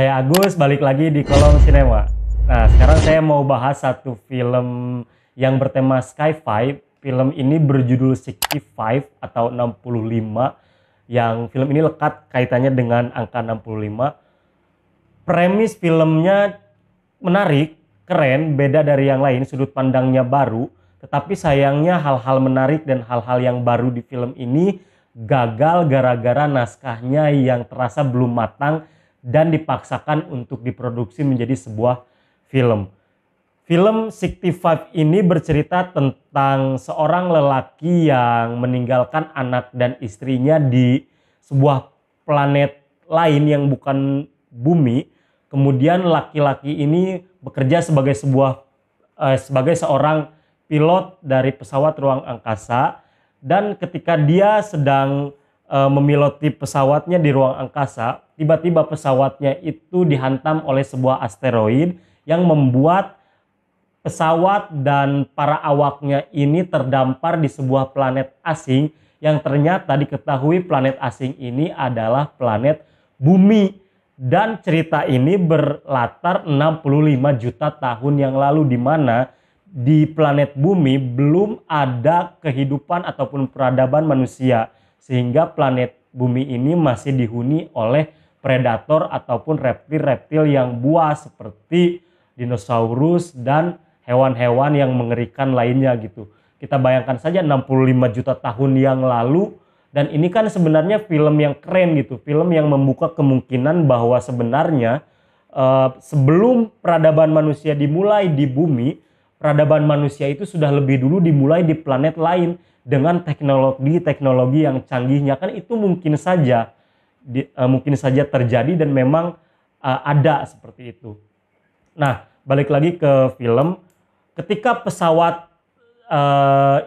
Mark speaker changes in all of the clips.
Speaker 1: Saya Agus, balik lagi di Kolom Sinema. Nah, sekarang saya mau bahas satu film yang bertema sci-fi. Film ini berjudul 65 atau 65, yang film ini lekat kaitannya dengan angka 65. Premis filmnya menarik, keren, beda dari yang lain, sudut pandangnya baru. Tetapi sayangnya hal-hal menarik dan hal-hal yang baru di film ini gagal gara-gara naskahnya yang terasa belum matang dan dipaksakan untuk diproduksi menjadi sebuah film. Film 65 ini bercerita tentang seorang lelaki yang meninggalkan anak dan istrinya di sebuah planet lain yang bukan bumi. Kemudian laki-laki ini bekerja sebagai seorang pilot dari pesawat ruang angkasa, dan ketika dia sedang memiloti pesawatnya di ruang angkasa, tiba-tiba pesawatnya itu dihantam oleh sebuah asteroid yang membuat pesawat dan para awaknya ini terdampar di sebuah planet asing yang ternyata diketahui planet asing ini adalah planet bumi. Dan cerita ini berlatar 65 juta tahun yang lalu, di mana di planet bumi belum ada kehidupan ataupun peradaban manusia, sehingga planet bumi ini masih dihuni oleh predator ataupun reptil-reptil yang buas seperti dinosaurus dan hewan-hewan yang mengerikan lainnya gitu. Kita bayangkan saja 65 juta tahun yang lalu, dan ini kan sebenarnya film yang keren gitu, film yang membuka kemungkinan bahwa sebenarnya sebelum peradaban manusia dimulai di bumi, peradaban manusia itu sudah lebih dulu dimulai di planet lain dengan teknologi yang canggihnya. Kan itu mungkin saja terjadi dan memang ada seperti itu. Nah, balik lagi ke film. Ketika pesawat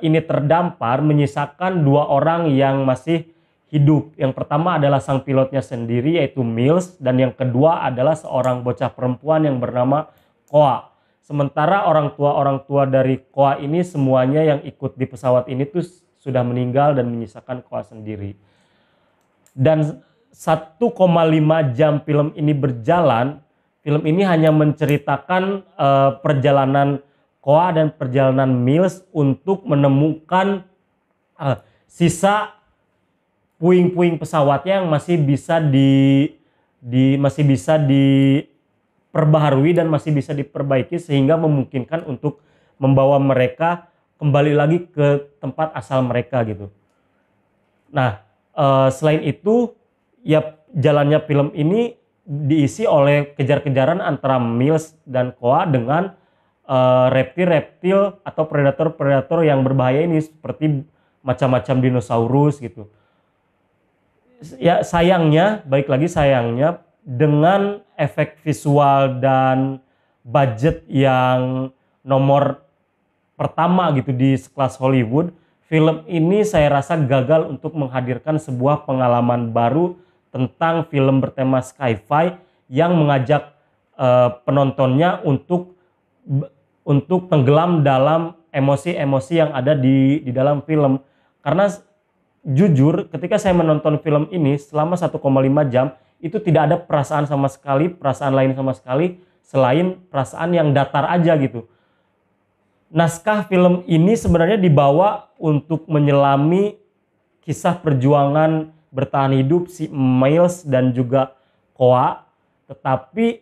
Speaker 1: ini terdampar, menyisakan dua orang yang masih hidup. Yang pertama adalah sang pilotnya sendiri, yaitu Mills, dan yang kedua adalah seorang bocah perempuan yang bernama Koa. Sementara orang tua dari Koa ini semuanya yang ikut di pesawat ini tuh sudah meninggal dan menyisakan Koa sendiri. Dan 1,5 jam film ini berjalan, film ini hanya menceritakan perjalanan Koa dan perjalanan Mills untuk menemukan sisa puing-puing pesawatnya yang masih bisa diperbaharui dan masih bisa diperbaiki, sehingga memungkinkan untuk membawa mereka kembali lagi ke tempat asal mereka gitu. Nah, selain itu ya, jalannya film ini diisi oleh kejar-kejaran antara Mills dan Koa dengan reptil-reptil atau predator-predator yang berbahaya ini, seperti macam-macam dinosaurus gitu. Ya sayangnya, dengan efek visual dan budget yang nomor pertama gitu di sekelas Hollywood, film ini saya rasa gagal untuk menghadirkan sebuah pengalaman baru tentang film bertema sci-fi yang mengajak penontonnya untuk tenggelam dalam emosi-emosi yang ada di dalam film. Karena jujur, ketika saya menonton film ini selama 1,5 jam, itu tidak ada perasaan lain sama sekali selain perasaan yang datar aja gitu. Naskah film ini sebenarnya dibawa untuk menyelami kisah perjuangan bertahan hidup si Miles dan juga Koa, tetapi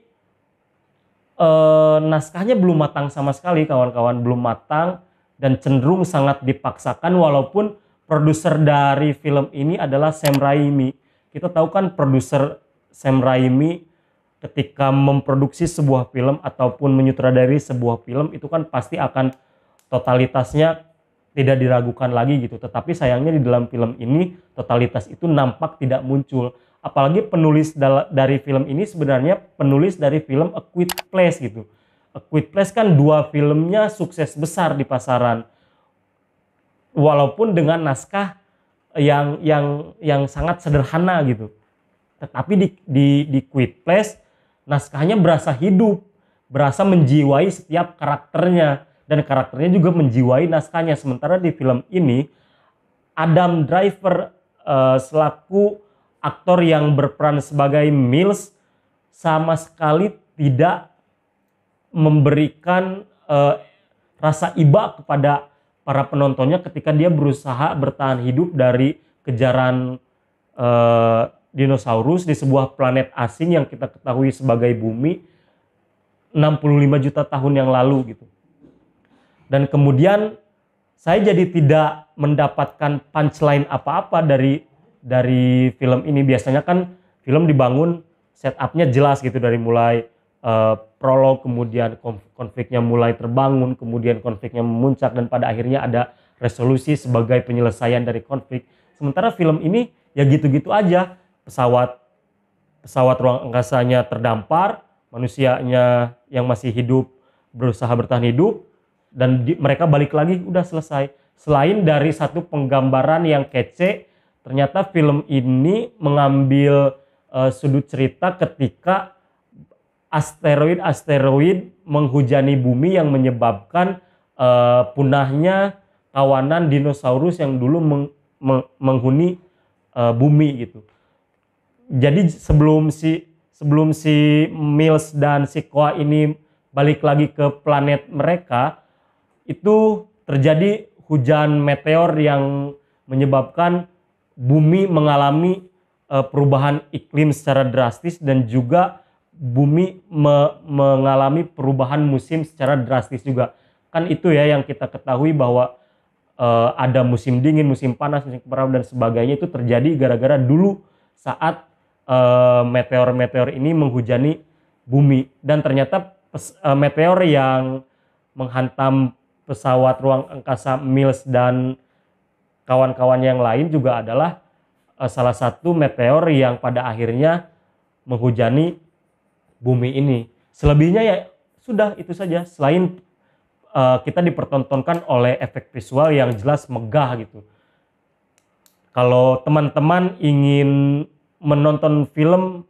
Speaker 1: naskahnya belum matang sama sekali, kawan-kawan, belum matang dan cenderung sangat dipaksakan. Walaupun produser dari film ini adalah Sam Raimi. Kita tahu kan produser Sam Raimi ketika memproduksi sebuah film ataupun menyutradari sebuah film itu kan pasti akan totalitasnya tidak diragukan lagi gitu. Tetapi sayangnya di dalam film ini totalitas itu nampak tidak muncul. Apalagi penulis dari film ini sebenarnya penulis dari film A Quiet Place gitu. A Quiet Place kan dua filmnya sukses besar di pasaran. Walaupun dengan naskah yang sangat sederhana gitu. Tetapi di Quiet Place naskahnya berasa hidup, berasa menjiwai setiap karakternya, dan karakternya juga menjiwai naskahnya. Sementara di film ini Adam Driver selaku aktor yang berperan sebagai Mills sama sekali tidak memberikan rasa iba kepada para penontonnya ketika dia berusaha bertahan hidup dari kejaran dinosaurus di sebuah planet asing yang kita ketahui sebagai bumi 65 juta tahun yang lalu gitu. Dan kemudian saya jadi tidak mendapatkan punchline apa-apa dari film ini. Biasanya kan film dibangun setupnya jelas gitu, dari mulai prolog, kemudian konfliknya mulai terbangun, kemudian konfliknya memuncak, dan pada akhirnya ada resolusi sebagai penyelesaian dari konflik. Sementara film ini ya gitu-gitu aja, pesawat ruang angkasanya terdampar, manusianya yang masih hidup berusaha bertahan hidup, dan mereka balik lagi, udah selesai. Selain dari satu penggambaran yang kece, ternyata film ini mengambil sudut cerita ketika asteroid menghujani bumi yang menyebabkan punahnya kawanan dinosaurus yang dulu menghuni bumi gitu. Jadi sebelum si Mills dan si Koa ini balik lagi ke planet mereka, itu terjadi hujan meteor yang menyebabkan bumi mengalami perubahan iklim secara drastis, dan juga bumi mengalami perubahan musim secara drastis juga. Kan itu ya yang kita ketahui bahwa ada musim dingin, musim panas, musim kemarau dan sebagainya, itu terjadi gara-gara dulu saat meteor-meteor ini menghujani bumi. Dan ternyata meteor yang menghantam pesawat ruang angkasa Mills dan kawan-kawan yang lain juga adalah salah satu meteor yang pada akhirnya menghujani bumi ini. Selebihnya ya sudah itu saja, selain kita dipertontonkan oleh efek visual yang jelas megah gitu. Kalau teman-teman ingin menonton film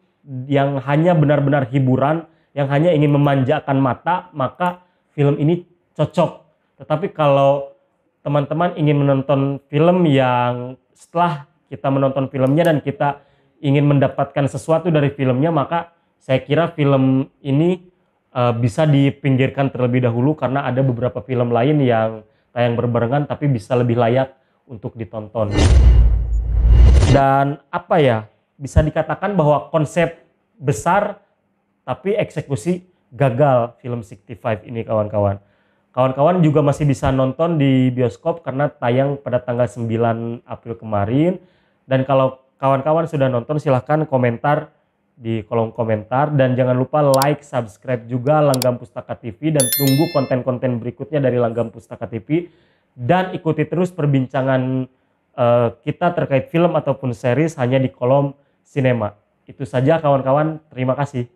Speaker 1: yang hanya benar-benar hiburan, yang hanya ingin memanjakan mata, maka film ini cocok. Tetapi kalau teman-teman ingin menonton film yang setelah kita menonton filmnya dan kita ingin mendapatkan sesuatu dari filmnya, maka saya kira film ini bisa dipinggirkan terlebih dahulu, karena ada beberapa film lain yang tayang berbarengan tapi bisa lebih layak untuk ditonton. Dan apa ya, bisa dikatakan bahwa konsep besar tapi eksekusi gagal film 65 ini kawan-kawan. Kawan-kawan juga masih bisa nonton di bioskop karena tayang pada tanggal 9 April kemarin. Dan kalau kawan-kawan sudah nonton, silahkan komentar di kolom komentar, dan jangan lupa like, subscribe juga Langgam Pustaka TV, dan tunggu konten-konten berikutnya dari Langgam Pustaka TV, dan ikuti terus perbincangan kita terkait film ataupun series hanya di kolom sinema. Itu saja kawan-kawan, terima kasih.